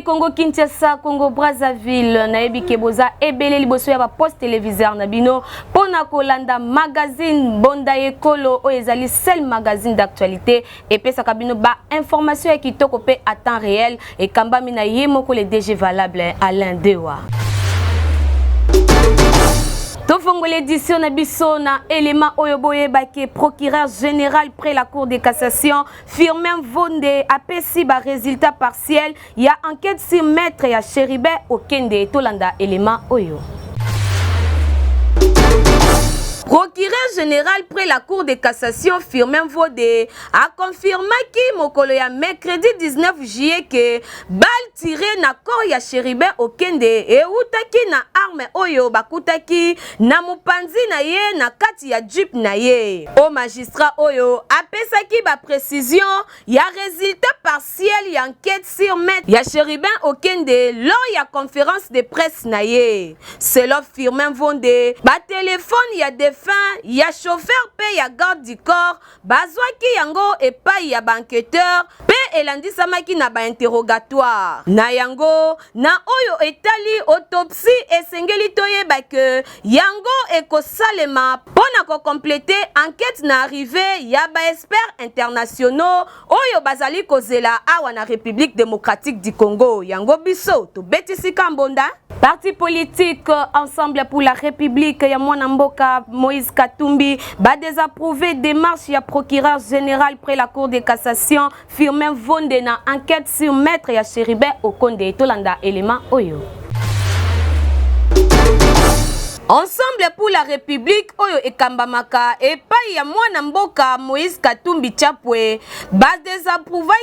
Congo Kinshasa, Congo Brazzaville, nayebi keboza ebele liboso ya ba poste téléviseur na bino pona kolanda magazine Bonda Ekolo o ezali seul magazine d'actualité et pesa kabino ba information ya kitoko pe à temps réel et kamba mina yemoko les DG valable Alain Dewa. Tofongo l'édition na biso na élément oyoboye bake procureur général près la cour de cassation Firmin Vonde apesi ba résultat partiel ya enquête sur maître ya Chéribé Okende tolanda élément oyo. Procureur général près la cour de cassation Firmin Vonde a confirmé que mokolo ya mercredi 19 juillet que balle tirée na corps ya Chéribé Okende et utaki na arme oyo bakutaki na mupanzi na ye na kati ya jeep na ye. Au magistrat oyo apesaki ba précision ya résultat partiel ya enquête sur maître ya Chéribé Okende lors ya conférence de presse na ye. Selon Firmin Vonde, ba téléphone ya défunt ya chauffeur pe ya garde du corps bazwaki yango epai ya banqueteur pe elandisamaki na ba interrogatoire na yango na oyo etali autopsie esengeli toyeba ke yango ekosalema pona ko compléter enquête na arrivée ya ba experts internationaux oyo bazali kozela awa na République démocratique du Congo yango biso to betisi kambonda. Parti politique Ensemble pour la République ya mwana mboka Moïse Katumbi ba désapprouvé démarche ya procureur général près la cour de cassation Firmin Vonde na enquête sur maître ya Chéribé Okende tolanda élément oyo. Ensemble pour la République oyo ekambamaka epai ya mwana mboka Moïse Katumbi Chapwe ba désapprouvé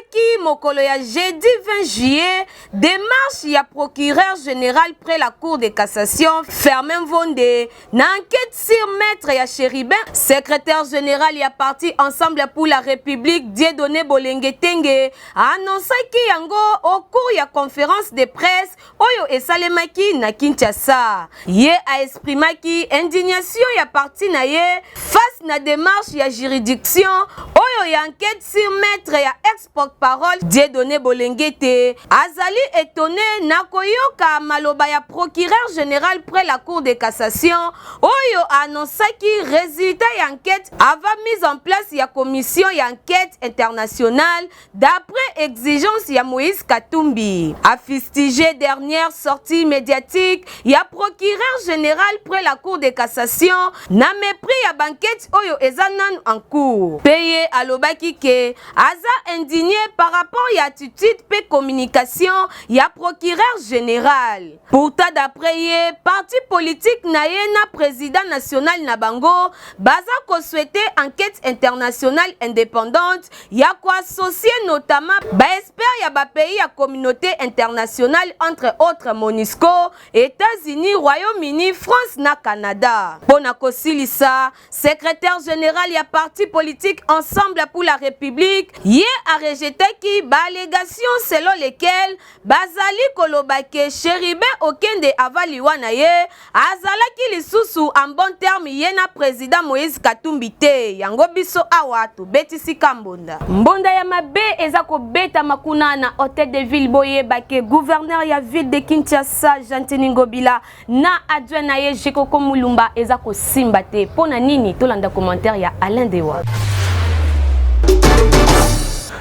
mokolo ya jeudi 20 juillet démarche ya procureur général près la cour de cassation Firmin Vonde na enquête sur maître ya Chéribé secrétaire général ya parti Ensemble pour la République Dieudonné Bolengetenge a annoncé ki yango au cours ya conférence de presse oyo esalemaki na Kinshasa ye a exprimé maki indignation ya parti na ye face na démarche ya juridiction oyo ya enquête sur maître ya ex-porte-parole Dieudonné Bolengete azali étonné na koyoka maloba ya procureur général près la cour de cassation oyo annoncaki résultat ya enquête avant mise en place ya commission ya enquête internationale d'après exigence ya Moïse Katumbi a fustigé dernière sortie médiatique ya procureur général près la cour de cassation na mépris ya banquette oyo ezanan en cours payé alobaki ke aza indigné par rapport ya attitude pe communication ya procureur général pourtant d'après ye parti politique na ye na président national na bango baza ko souhaiter enquête internationale indépendante ya ko associer notamment ba expert ya ba pays ya communauté internationale entre autres MONUSCO, États-Unis, Royaume-Uni, France na Canada. Pona kosilisa, secrétaire général ya parti politique Ensemble pour la République, yé a rejeté ki ba allégation selon lesquelles bazali kolobake Chéribé Okende avaliwa na ye, azalaki lisusu en bon terme yé na président Moïse Katumbi te. Yango biso awa to betisi kambonda. Mbonda ya mabe ezako beta makuna na hôtel de ville boye bake gouverneur ya ville de Kinshasa Jantini Ngobila na adjoint na ye Jekoko Mulumba ezako simbate pona nini tolanda commentaire ya Alain Dewa.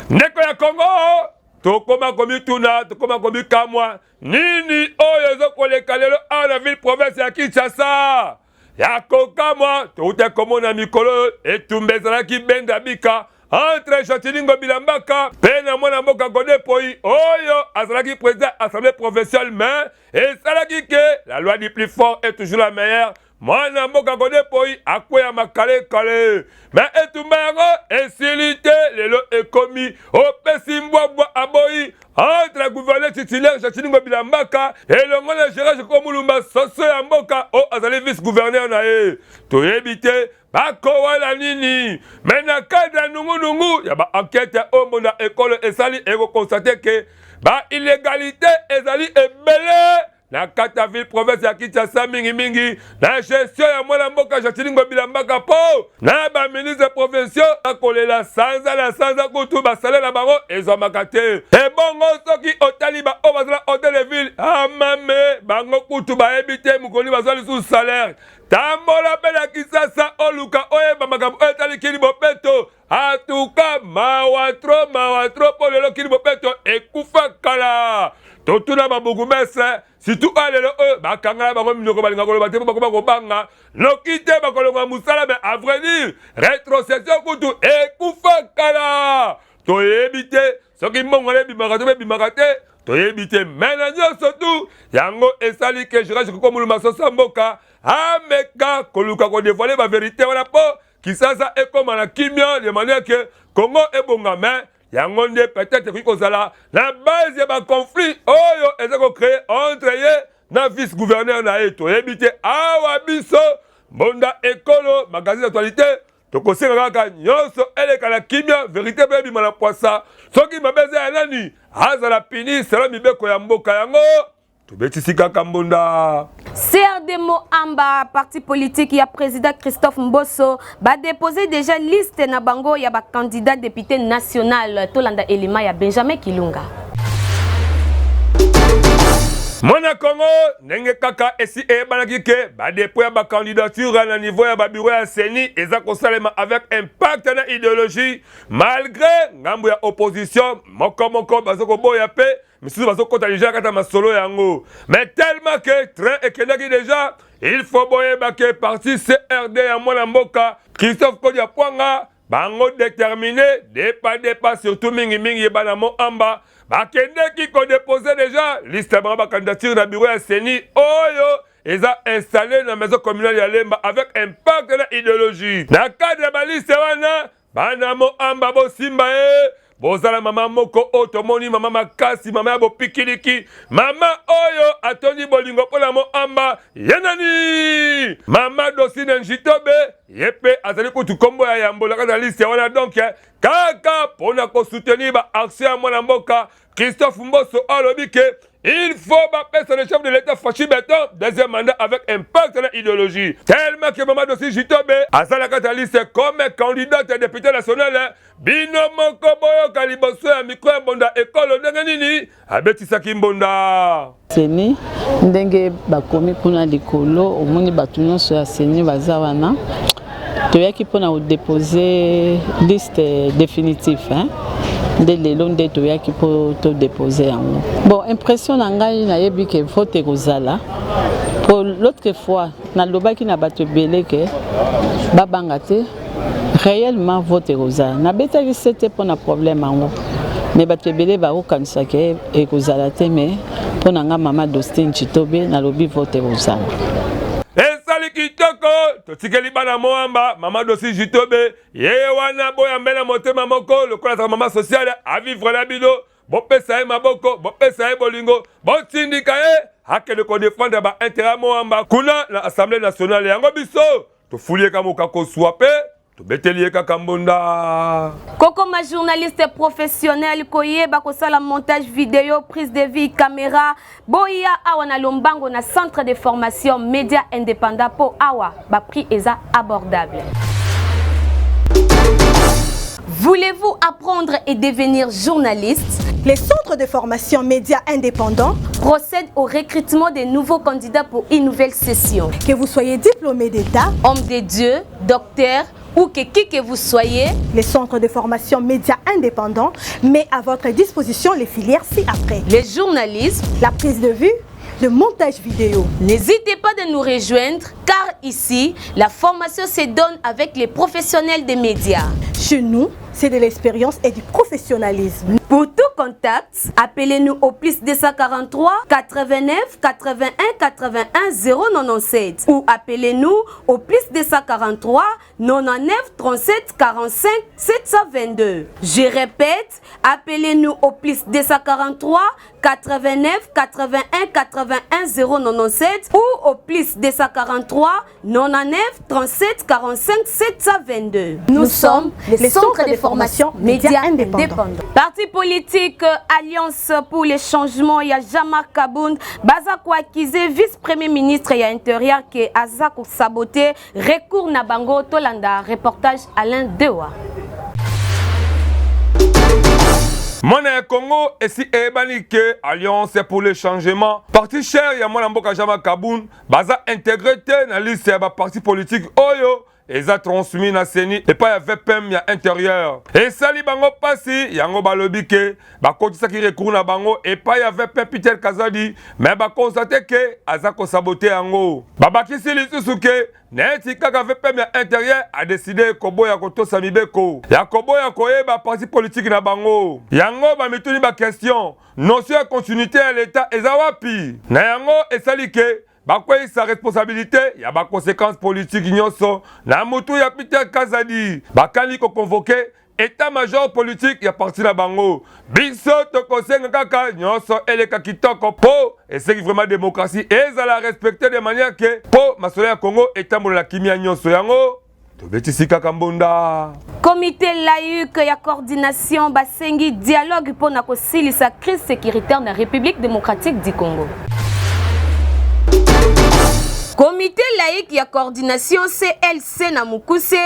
Ndeko ya Congo tokoma komi tuna tokoma komi kamwa nini oyo ezokoleka lelo a la ville province ya Kinshasa ya kokamwa toute komona mikolo etumba ezalaki benda bika entre Jantini Ngobila Mbaka pe na mwana mboka Godé Poi oyo azalaki président assemblée provinciale mais esalaki ke la loi du plus fort est toujours la meilleure. Mwana mboka Godé Poi akwea makale kale mais etumba yango esilite lelo ekomi opesi mbwabwa aboyi entre gouverneur titulaire Jantini Ngobila Mbaka et le ngona Gérard Jekoko Mulumba soso ya mboka o azali vice gouverneur na ye toyebite bakowala nini mena kadra nungu ya ba enquête ya ombo na école esali eko constater que ba illégalité ezali ebele na kata ville province ya Kinshasa mingi na gestion ya mwana mboka Jatilingo Bilambaka po na ba ministre provinciaux akolela sanza kutu ba salaire na bango ezomaka te ebongo soki otali ba o bazala hôtel de ville amame bango kutu ba ebite mukoni bazali sous salaire tambola pela Kisasa oluka oyeba makambo etali kini bopeto atuka mawa tro po lelo kini bopeto ekufa kala totuna babugumese surtout alelo bakanga bango minoko balinga koloba te bakoma kobanga noki te bakolonga musala mais à vrai dire rétrocession kutu ekufa kala toyebi te soki mbongo ebimaka to bebimaka te toyebi te mena nyonso tu yango esali ke jirage kokomuluma sosa mboka ameka koluka kodevoile ba vérité wana po Kisasa ekoma na kimia de manière que Congo ebonga mais yango nde peut-être koki kozala na base ya ba conflit oyo ezako créer entre ye na vice gouverneur na ye toyebi te awa biso mbonda ekolo magazine d'actualité tokosenga kaka nyonso eleka na kimia vérité pe ebima na poisa soki mabeze ya nani azala pini sela mibeko ya mboka yango tobetisi kaka mbonda. CRDMO Amba, parti politique, il y a président Christophe Mbosso, va déposer déjà liste na bango, il y a candidat député national, Tolanda Elima, il y a Benjamin Kilunga. Mona Congo, nenge kaka esi ebanaki ke ba dépôt ba candidature na niveau ya ba bureau ya CENI ezako salema avec impact na idéologie malgré ngambo ya opposition moko bazoko boya pe misusu bazoko déjà kata masolo yango mais tellement que train ekendaki déjà il faut boye ba ke parti CRD ya mwana mboka Christophe Kodia Pwanga bango déterminé dépa surtout mingi bana mo amba bakendeki ko déposer déjà liste ba candidature na bureau ya CENI oyo eza installé na maison communale ya Lemba avec impact na idéologie na cadre ba liste wana bana mo amba bo simba bozala mama moko otomoni mama makasi mama ya bopikiliki mama oyo atoni bolingo pona mo amba yenani mama Dosine Njitobe yepe azali kutu kombo ya yambola kana liste wana donc kaka pona ko soutenir ba action ya mwana mboka Christophe Mbosso alobi ke il faut passer le chef de l'État Fachi Beton, deuxième mandat avec impact dans l'idéologie. Tellement que Maman Dossi Jitobe a sa la liste comme candidate à député national. Binomo Koboyo Kaliboso ya micro bonda école ndengenini abetisa kimbonda. Seni ndenge bakomi kuna likolo omoni batu nyonso ya seni bazawana. Toyaki pona déposer liste définitive hein. De lelo nde toyaki po to déposer yango. Bon, impression na ngai na yebi ke vote kozala. Pour l'autre fois, na lobaki na bato belé ke babanga te réellement vote kozala. Na betaki c'était pour na problème yango. Mais bato belé ba okanisa ke e kozala te mais pona nga mama Dostine Chitobe na lobi vote kozala. Kitoko totikeli bana moamba mama Dosi Jitobe ye wana boya mbena motema moko lokola ta mama sociale a vivre la bino bopesa e maboko bopesa e bolingo botindika e hakele ko défendre ba intérêt moamba kuna na assemblée nationale yango biso to fulie kamoka ko swape to beteli kaka mbonda Koko ma journaliste professionnel koye bakosala montage vidéo prise de vie caméra boya awa na lombango na centre de formation média indépendant pour awa ba prix eza abordable. Voulez-vous apprendre et devenir journaliste? Les centres de formation médias indépendants procèdent au recrutement des nouveaux candidats pour une nouvelle session. Que vous soyez diplômé d'État, homme de Dieu, docteur ou qui que vous soyez, les centres de formation médias indépendants met à votre disposition les filières ci-après. Les journalistes, la prise de vue, le montage vidéo. N'hésitez pas de nous rejoindre car ici, la formation se donne avec les professionnels des médias. Chez nous, c'est de l'expérience et du professionnalisme. Pour tout contact, appelez-nous au plus 243 89 81 81 097 ou appelez-nous au plus 243 99 37 45 722. Je répète, appelez-nous au plus 243 89 81 81 097 ou au plus 243 99 37 45 722. Nous sommes les centres de Information, médias indépendants. Parti politique Alliance pour les changements, il y a Jean-Marc Kabound, Bazako Akizé, vice-premier ministre et intérieur qui Azako saboté, recours Nabango Tolanda, reportage Alain Dewa. Mwana Congo et si Ebanike Alliance pour le changement. Parti cher ya mwana mboka Jama Kaboun baza intégré na liste ya parti politique Oyo eza transmis na seni et pas ya VPM ya intérieur. Et sali bango pasi yango balobike ba kotisa ki recours na bango et pas ya VPM Peter Kazadi mais ba constater que azako saboter yango. Babakisi lisusuke Neti kaka VPM ya intérieur a décidé kobo ya koto samibeko. Ya kobo ya koyeba parti politique na bango. Yango ba mituni ba question. Notion de continuité à l'état ezawapi. Na yango esalike bakwe sa responsabilité ya ba conséquences politiques nyonso. Na mutu ya Peter Kazadi. Bakali ko convoquer état-major politique ya parti na bango. Biso to kosenga kaka nyonso eleka kitoko po et c'est vraiment démocratie et ça la respecter de manière que po masolo ya Congo etambola la kimia nyonso yango to betisi kaka mbonda. Comité laïque ya coordination basengi dialogue pour na kosilisa crise sécuritaire na République démocratique du Congo. Comité laïque ya coordination CLC na Mukuse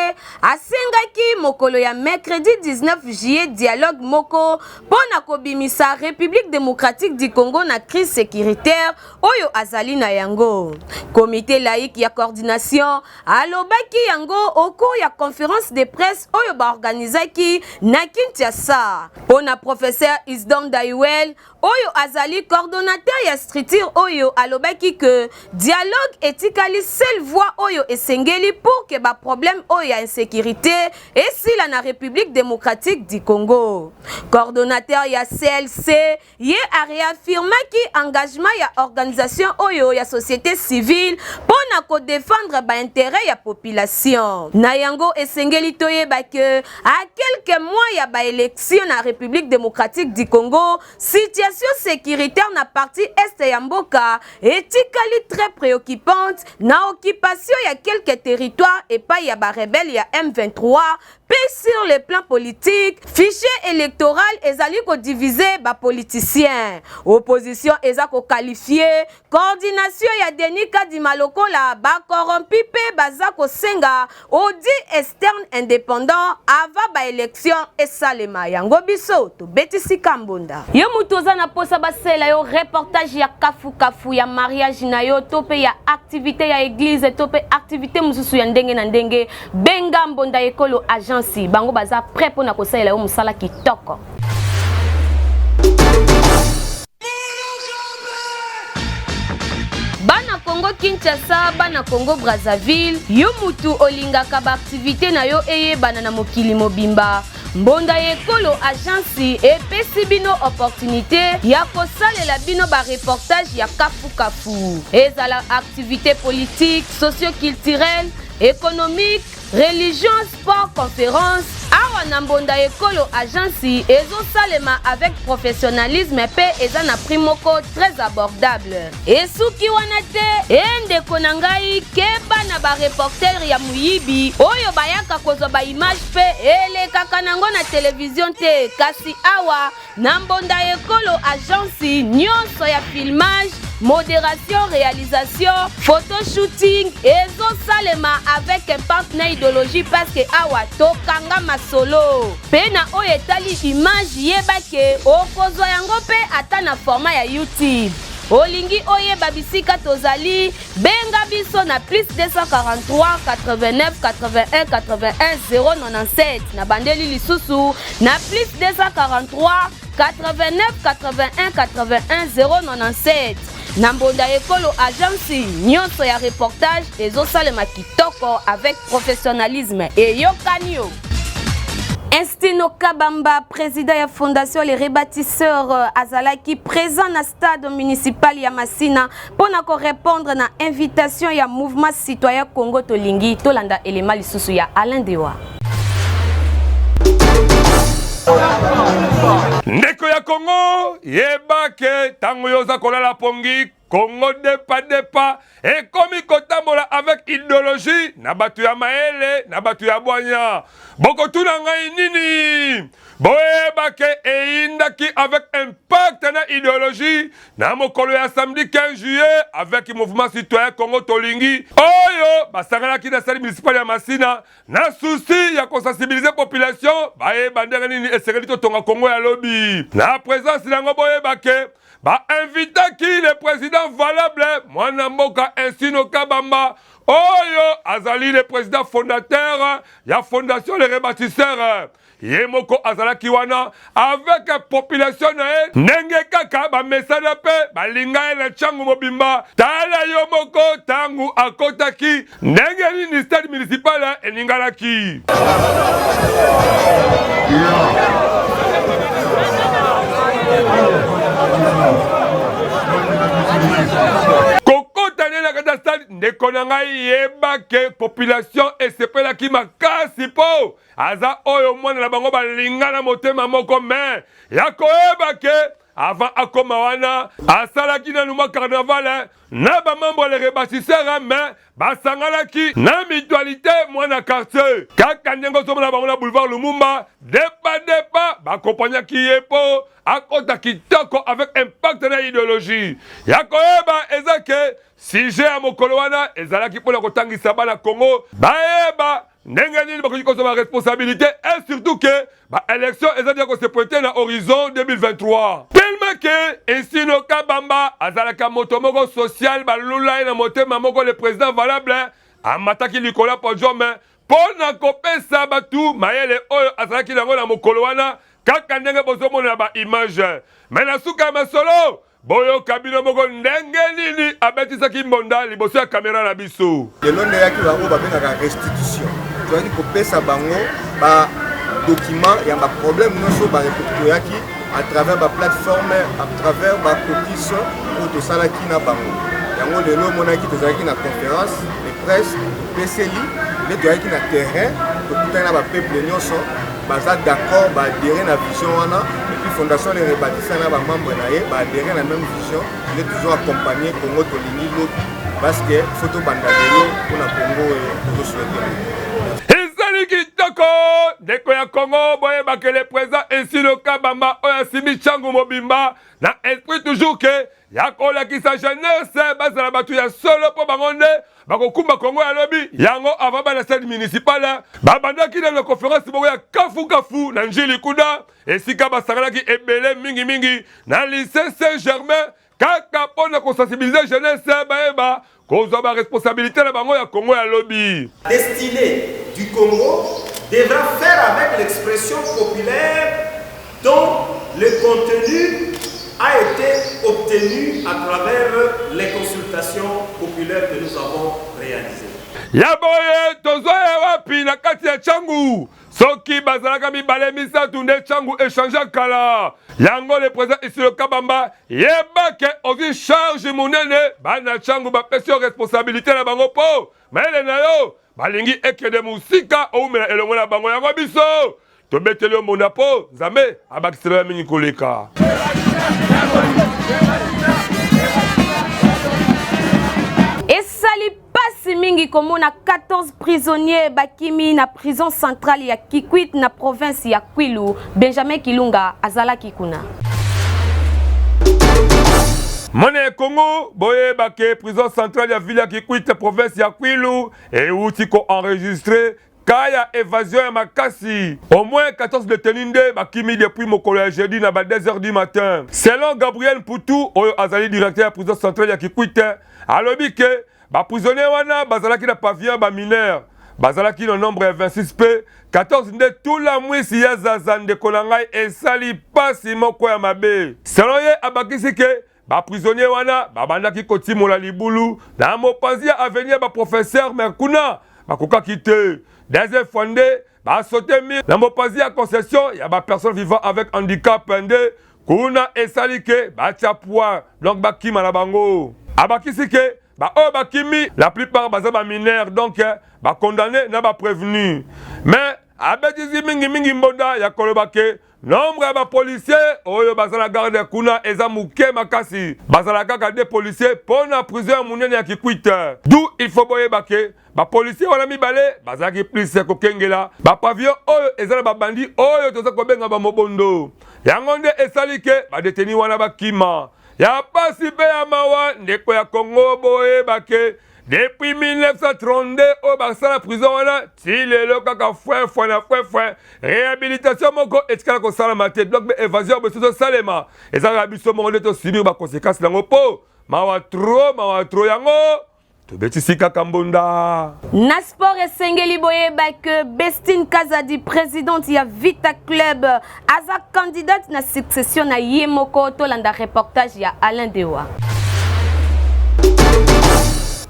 asengaki mokolo ya mercredi 19 juillet dialogue moko pona kobimisa République démocratique du Congo na crise sécuritaire oyo azali na yango. Comité laïque ya coordination alobaki yango au cours ya conférence de presse oyo ba organisaki na Kinshasa. Pona professeur Isdom Daiwel oyo azali coordonnateur ya structure oyo alobaki que dialogue etikali seule voie oyo esengeli pour que ba problème oyo ya insécurité et si la na République démocratique du Congo. Coordonnateur ya CLC ye a réaffirmé ki engagement ya organisation oyo ya société civile pona ko défendre ba intérêt ya population. Na yango esengeli toyeba que à quelques mois ya ba élection na République démocratique du Congo, situation sécuritaire na partie est ya mboka etikali très préoccupante na occupation ya quelques territoires et pas ya ba rebelle ya M23. Puis sur le plan politique, fichier électoral ezali ko diviser ba politiciens. Opposition eza ko qualifier coordination ya Denis Kadima lokola ba corrompi pe baza ko senga audit externe indépendant avant ba élection et salema yango biso to betisi kambonda. Yo mutoza na posa basela yo reportage ya kafu ya mariage na yo tope ya activité ya église tope activité mususu ya ndenge na ndenge benga mbonda ekolo agence bango baza prêt pour na kosalela yo musala kitoko. Bana Congo Kinshasa, bana Congo Brazzaville, yo mutu olingaka ba activité na yo eye bana na mokili mobimba. Mbonda ekolo agence epesi bino opportunité ya kosalela bino ba reportage ya kafu. Ezala activité politique, socio-culturelle, économique, religion, sport, conférence. Awa na mbonda ekolo agence ezo salema avec professionnalisme pe eza na prix moko très abordable. Esuki wana te ende konangai keba na ba reporter ya muyibi oyo bayaka kozwa ba image pe elekaka nango na télévision te kasi awa na mbonda ekolo agence nyonso ya filmage, modération, réalisation, photoshooting ezo salema avec un partenaire idéologie parce que awa tokanga masolo pena oyo etali image yebake okozwa yango pe ata na format ya YouTube. Olingi oyeba bisika tozali benga biso na plus 243 89 81 81 097 na bandeli lisusu na plus 243 89 81 81 097 na mbonda ekolo agence nyonso ya reportage ezosalema kitoko avec professionnalisme et yokanio. Instino Kabamba, président de la fondation Les Rebâtisseurs Azalaki, présent na stade municipal ya Masina pour répondre na invitation ya mouvement citoyen Congo Tolingi Tolanda elema lisusu ya Alain Dewa. Ndeko ya Congo yebake tango yoza kolala pongi Congo depa et comme kotambola avec idéologie na batu ya maele na batu ya boanya boko tuna ngai nini boyeba ke eindaki avec impact na idéologie na mokolo ya samedi 15 juillet avec mouvement citoyen Congo Tolingi oyo basanganaki na salle municipale ya Masina na souci ya kosensibiliser population bayeba ndenge nini esengeli totonga Congo ya lobi na présence nango boyeba ke ba invita ki le président valable mwana mboka Insino Kabamba oyo azali le président fondateur ya fondation les rebâtisseurs Yemoko azalaki wana avec population na ye ndenge kaka ba mesana pe balinga na changu mobimba tala yo moko tangu akotaki ndenge ni stade municipal eningalaki kokota nena kata stade ndeko na ngai yeba ke population esepelaki makasi po aza oyo mwana na bango balingana motema moko me ya koyeba ke avant akoma wana asalaki nanu mwa carnaval na bamembre les rebâtisseurs me basanganaki na mutualité mwana quartier kaka ndenge ozomona bango na boulevard Lumumba depa bakompanyaki ye po akota kitoko avec impact na idéologie ya koyeba eza ke sujet ya mokolo wana ezalaki mpona kotangisa bana Congo bayeba ndenge nini bakoki kozwa responsabilité et surtout que ba élection ezali ko se pointer na horizon 2023 tellement que Insino Kabamba azalaka moto moko social balula na motema moko le président valable amataki likola pojome pona kopesa batu mayele oyo azalaki nango na mokolo wana kaka ndenge bozomona ba image mais na suka masolo boyo kabino moko ndenge nini abetisaki mbonda liboso ya kamera na biso elonde yaki bango babengaka restitution toyaki kopesa bango ba document ya ba problème nyonso toyaki à travers ba plateforme à travers ba cotice oyo tosalaki na bango yango lelo monaki tozalaki na conférence de presse peseli nde toyaki na terrain tokutani na bapeuple nyonso baza d'accord baadhéré na vision wana et puis fondation les rebâtisseurs na bamembre na ye baadhéré na même vision nde toujours accompagné Congo Tolingi lobi parce que faut tobanda lelo mpona Congo tozosouhaite ezali kitoko ndeko ya Congo boyebake le président Insino Kabamba oyo asimi changu mobimba na esprit toujours ke ya kolakisa jeunesse bazala batu ya solo mpo bango nde bakokumba Congo ya lobi yango avant bana stade municipal babandaki na conférence moko ya kafu na njili kuda esika basanganaki ebele mingi na lycée Saint-Germain kaka mpona kosensibiliser jeunesse bayeba kozwa ba responsabilité na bango ya Congo ya lobi. Destinée du Congo devra faire avec l'expression populaire dont le contenu a été obtenu à travers les consultations populaires que nous avons réalisées. Yaboye tozoya wapi na kati ya changu soki bazalaka mibale misatu nde changu échange kala yango le président Insino Kabamba yeba ke ozi charge monene bana changu bapesi responsabilité na bango po maele na yo balingi ekede musika oumela elongo na bango yango biso tobeteli yo monda po nzambe abakisela mingi koleka. Esali pasi mingi komona 14 prisonniers bakimi na prison centrale ya Kikwit na province ya Kwilu. Benjamin Kilunga azalaki kuna. Mone Congo boye bake prison centrale ya ville ya Kikwit province ya Kwilu et outi ko enregistré kaya évasion ya makasi. Au moins 14 détenus bakimi depuis mokolo ya jeudi na ba 2h du matin. Selon Gabriel Poutou, oyo azali directeur ya prison centrale ya Kikwit, alobi ke ba prisonnier wana bazalaki na pavillon ba mineur. Bazalaki no nombre 26 p 14 nde tout la mwisi ya zazande konangai esali pasi moko ya mabe. Selon ye abakisi ke ba prisonnier wana babandaki kotimola libulu na mopanzi ya avenir ba professeur Merkuna bakoka kite. Deuxième fois nde ba sauté mi na mopanzi ya concession ya ba personnes vivant avec handicap nde kuna esali ke ba tiapwa donc bakima na bango. Abakisi ke ba o bakimi la plupart baza ba mineurs donc ba condamné na ba prévenu. Mais abetisi mingi mbonda ya kolobake nombre ya policiers oyo bazala garde kuna eza muke makasi bazala kaka des policiers pona prison munene ya Kikwit. D'où il faut boyeba ke policiers wana mibale bazalaki plus kokengela pavillon oyo ezala babandi oyo toza kobenga mobondo yango nde esali ke badeteni wana bakima ya pasi pe ya mawa ndeko ya Congo boyeba ke depuis 1932 au basala prison wana ti lelo kaka fwe réhabilitation moko etikala kosala mate donc évasion besoin salema ezala biso moko nde tosibir ba conséquences nango po mawa tro yango tobetisi kaka mbonda. Na sport esengeli boyeba ke Bestine Kazadi présidente ya Vita Club aza candidate na succession na ye moko tolanda reportage ya Alain Dewa.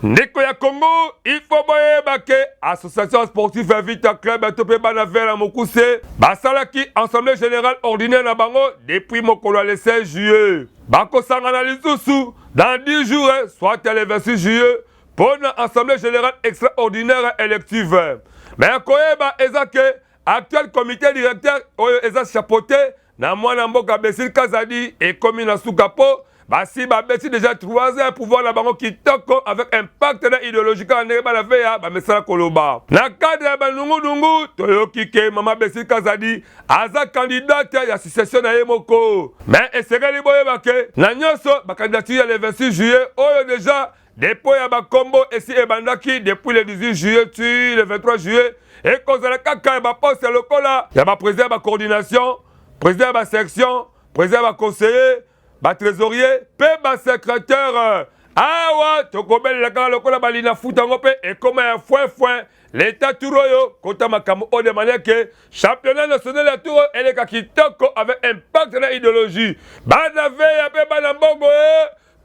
Ndeko ya Congo, il faut boyeba ke association sportive Vita Club topé bana vers mokuse basalaki assemblée générale ordinaire na bango depuis mokolo le 16 juillet. Bako sangana lisusu dans 10 jours soit le 26 juillet pour une assemblée générale extraordinaire élective. Mais koyeba ezake actuel comité directeur oyo eza chapeauté na mwana mboka Bestine Kazadi et commune na Sukapo. Basi babeti déjà 3 ans pouvoir la bango kitoko avec un pacte idéologique en neba la veya ba mesala koloba. Na cadre ya banungu toyoki ke mama Bestine Kazadi aza candidate ya succession na yemoko. Mais esengeli boyeba ke na nyonso ba candidature le 26 juillet oyo déjà depuis ya ba combo esi ebandaki depuis le 18 juillet tu le 23 juillet et kozala kaka ba poste lokola ya ba président ba coordination, président ba section, président ba conseiller ba trésorier pe ba secrétaire awa tokobeli la kala lokola balina futango pe et comme un foin l'état turoyo kota makamu o de manière que championnat national la tour elle est kitoko avec impact na idéologie bana veya pe bana mbongo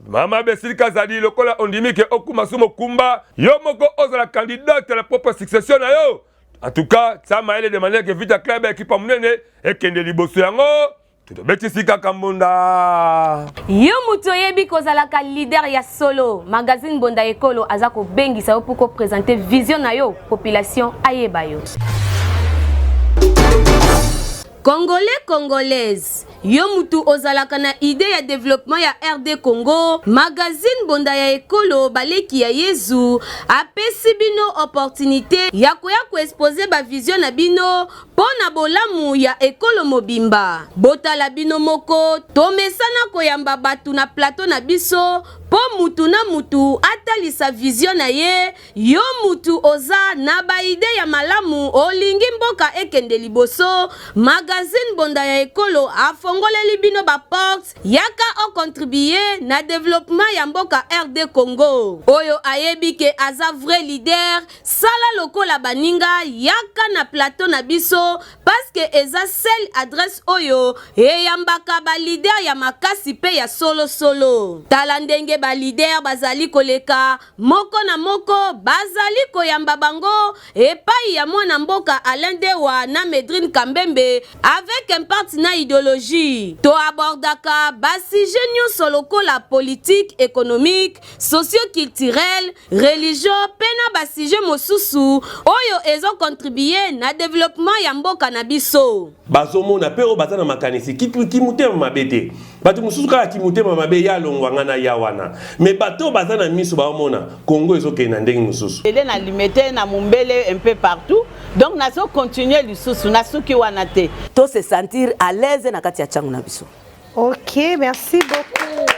mama Bestine Kazadi lokola ondimi ke okuma sumo kumba yo moko ozala candidate à la propre succession na yo en tout cas ça m'a aidé de manière que Vita Club équipe munene et kende liboso yango betisika kambonda yo muto yebi kozalaka leader ya solo magazine Bonda Ekolo azako bengisa yo pour présenter vision na yo population ayeba yo. Congolais, Congolaise, yo mutu ozalaka na idée ya développement ya RD Congo, magazine Bonda ya Ekolo baleki ya Yezu apesi bino opportunité ya koya ko exposer ba vision na bino pona bolamu ya ekolo mobimba. Botala bino moko tomesana koyamba batu na plateau na biso po mutu na mutu atalisa vision na ye yo mutu oza na ba idée ya malamu olingi mboka ekende liboso magazine Bonda ya Ekolo afongoleli bino ba porte yaka o contribuer na développement ya mboka RD Congo oyo ayebi ke aza vrai leader sala lokola baninga yaka na plateau na biso parce que eza seule adresse oyo eyambaka ba leader ya makasi pe ya solo tala ndenge ba leader bazali koleka moko na moko bazali koyamba bango epai ya mwana mboka Alain Dewa na Medrine Kambembe avec un partenaire idéologie to abordaka basi nyonso lokola politique économique socio-culturel religion pena basije mosusu oyo ezo contribuer na développement ya mboka na biso bazomona pero bazana makanisi kimutema mabete batu mususu kala kimutema mabe ya longwanga na yawana mais bato bazana miso baomona Congo ezokena ndenge mususu ele na limité na mumbele un peu partout donc nazo continuer lisusu nasuki wana te to se sentir à l'aise na kati ya changu na biso. Ok, merci beaucoup.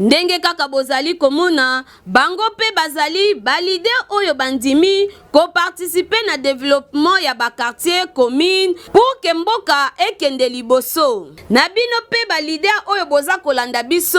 Ndenge kaka bozali komona bango pe bazali ba leader oyo bandimi ko participer na développement ya ba quartier commune pour que mboka ekende liboso na bino pe ba leader oyo boza kolanda biso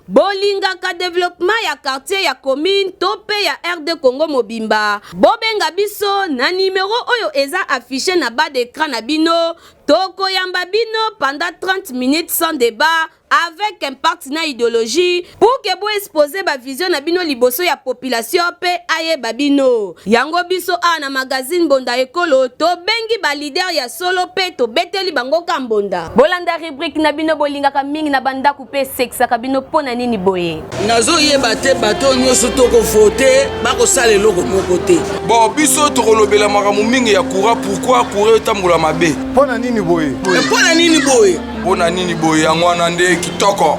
bolinga ka développement ya quartier ya commune to pe ya RD Congo mobimba bobenga biso na numéro oyo eza affiché na bas d'écran na bino toko yamba bino pendant 30 minutes sans débat avec impact na idéologie pour que bo exposer ba vision na bino liboso ya population pe aye babino yango biso a na magazine Bonda Ekolo to bengi ba leader ya solo pe to beteli bango kambonda bolanda rubrique na bino bolingaka mingi na banda couper sexe ka bino pona nini boye nazo yeba te bato nyoso toko voter bako sale loko moko te bon biso to kolobela makamu mingi ya courant pourquoi courir tambola mabe pona nini boye pona nini boye pona nini boye yangwana nde kitoko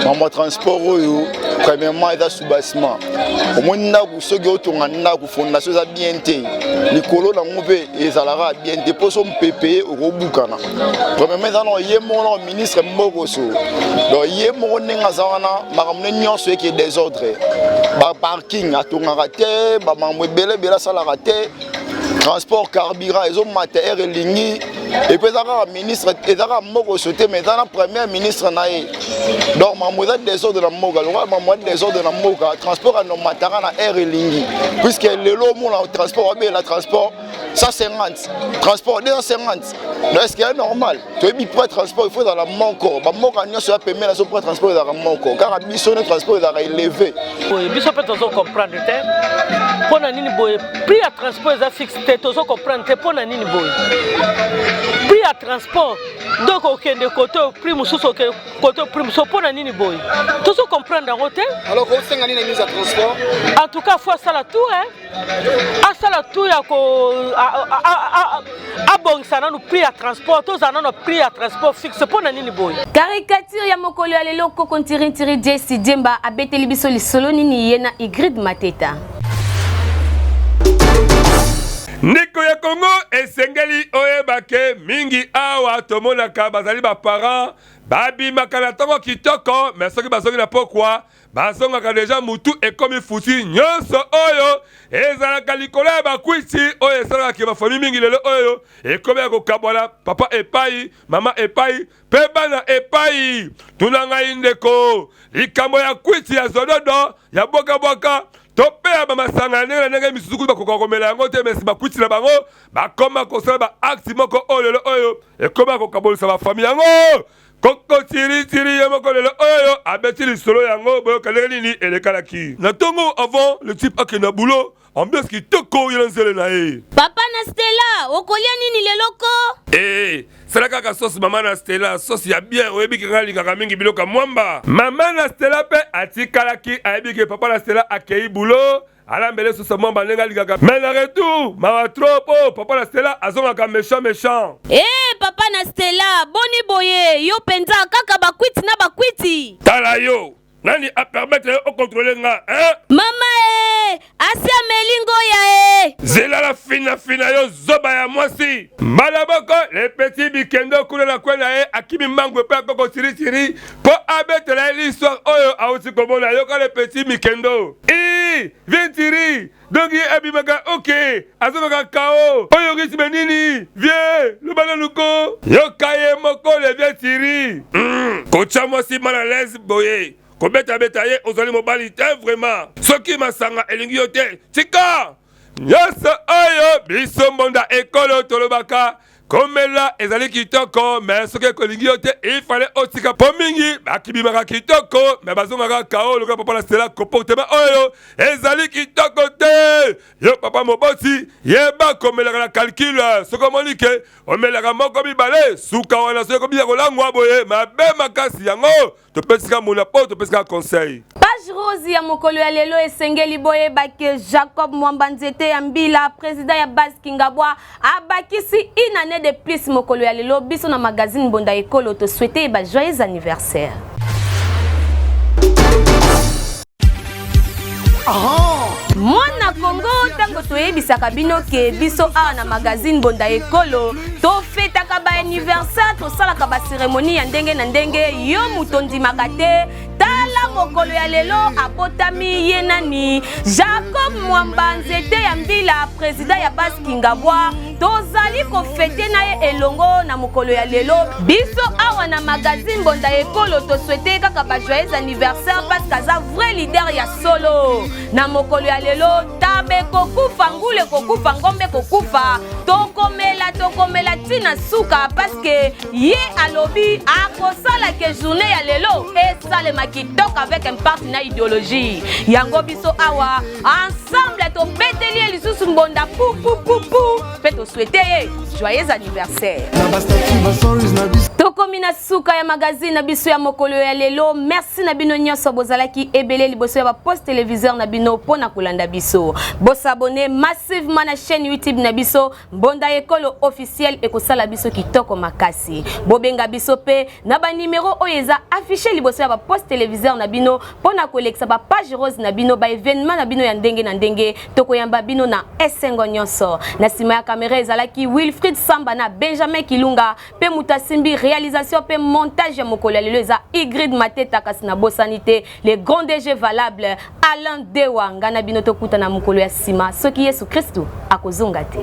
Maman transport premièrement est sous-bassement. Au moins nous soki otonga na fondation za bien te. Likolo na ngombe ezalaka bien te pour son PPE au bukana. Premièrement dans yemo ministre Mogoso. Donc yemo nenga zawana makamne nyonso eki désordre. Ba parking atonga te, ba mamwe bela sala te. Transport carburant et matériel elingi et puis le ministre ezaka moko sauté mais dans la première ministre naé donc mamoza désordre na moka le mamoza désordre na moka transport no matériel na air elingi puisque le lomo na transport avec la transport 150 transport 250 donc est-ce qu'il est normal tu es pour transport il faut dans la moko ba moka nyo so permet la so pour transport dans la moko car biso no transport est élevé biso peut on comprendre te pona nini boye prix à transport est fixe te to comprendre te pona nini boye prix à transport donc aucun de côté prix mususu côté prix mususu pona nini boye to comprendre en hôtel alors ko senga nini mise à transport en tout cas faut ça la tour à ça la tour ya ko a bon ça na prix à transport to ça na prix à transport fixe pona nini boye caricature ya mokolo ya lelo ko kontiri Jesse Demba abeteli biso lisolo nini yena Igrid Mateta Ndeko ya Congo esengeli oyebake mingi awa tomonaka bazali ba parents babimaka na ntongo kitoko mais soki bazongi na pokwa bazongaka deja mutu ekomi futi nyonso oyo ezalaka likolo ya bakwiti oyo esalaka bafamille mingi lelo oyo ekomi ya kokabwana papa epai mama epai mpe bana epai tuna ngai ndeko likambo ya kwiti ya zododo ya bwakabwaka tope ya bamasanga ndenge ndenge misusu bakoka komela yango te mesi bakwiti na bango bakoma kosala ba acte moko oyo lelo oyo ekoma kokabolisa bafamille yango koko tiri ye moko lelo oyo abeti lisolo yango boyoka ndenge nini elekalaki na ntongo avant le type akenda boulot ambiance kitoko yela nzele na ye papa na Stella okolia nini leloko sala kaka sauce mama na Stella sauce ya bien oyebi ke ngalingaka mingi biloka mwamba mama na Stella pe atikalaki ayebi ke papa na Stella akei boulot alambele susa mwamba ndenge alingaka mais na retour mawa trop papa na Stella azongaka méchant papa na Stella boni boye yo penza kaka bakwiti na bakwiti tala yo nani a permettre au contrôler nga mama asia melingo ya zela la fina yo zoba ya mwasi malaboko le petit bikendo kule na kwenda akimi mangwe pe koko tiri po abetela l'histoire oyo auti komona yo ka le petit mikendo viens tiri donc abimaka ok azomaka kao oyo risi benini viens le bananuko yo kaye moko le viens tiri kocha mwasi mal à l'aise boye kobeta ye ozali mobali te vraiment soki masanga elingi yo te tika nyonso oyo biso Bonda Ekolo tolobaka komela ezali kitoko mais soki ekolingi yo te il fallait otika po mingi bakibimaka kitoko mais bazongaka kao lokola papa na Stella comportement oyo ezali kitoko te yo papa moboti yeba komelaka na calcul soki omoni ke omelaka moko mibale suka wana soki ekobia kolangwa boye mabe makasi yango topesika mona po topesika conseil page rose ya mokolo ya lelo esengeli boye bake Jacob Mwamba Nzete ya Mbila président ya base Kingabwa abakisi une année de plus mokolo ya lelo biso na magazine Bonda Ekolo to souhaiter ba joyeux anniversaire Mwana Congo tango toyebisaka bino ke biso awa na magazine Bonda Ekolo to fetaka ba anniversaire to salaka ba cérémonie ya ndenge na ndenge yo mutondi makate tala mokolo ya lelo abotami ye nani Jacob Mwamba Nzete ya Mbila président ya base Kingabwa tozali ko fete na ye elongo na mokolo ya lelo biso awa na magazine Bonda Ekolo to souhaiter kaka ba joyeux anniversaire parce que za vrai leader ya solo na mokolo ya lelo tab mabe kokufa ngule kokufa ngombe kokufa tokomela tina suka parce que ye alobi akosala ke journée ya lelo esalema kitoko avec un partenaire idéologie yango biso awa ensemble to beteli lisusu mbonda pou pe to souhaiter joyeux anniversaire. Tokomi na suka ya magazine na biso ya mokolo ya lelo. Merci na bino nyonso bozalaki ebele liboso ya ba post téléviseur na bino pona kolanda biso. Bosabone massivement na chaîne YouTube na biso Mbonda Ekolo officiel ekosala biso kitoko makasi. Bobenga biso pe na ba numéro oyo eza affiché liboso ya ba post téléviseur na bino pona kolekisa ba page rose na bino ba événement na bino ya ndenge na ndenge tokoyamba bino na esengo nyonso. Na sima ya caméra ezalaki Wilfried Samba na Benjamin Kilunga pe Mutasimbi réalisation pe montage ya mokolo ya lelo eza Igrid Mateta kasina bosanité les grands DG valables Alain Dewa ngana bino tokuta na mokolo ya sima soki Yesu Kristo akozonga te.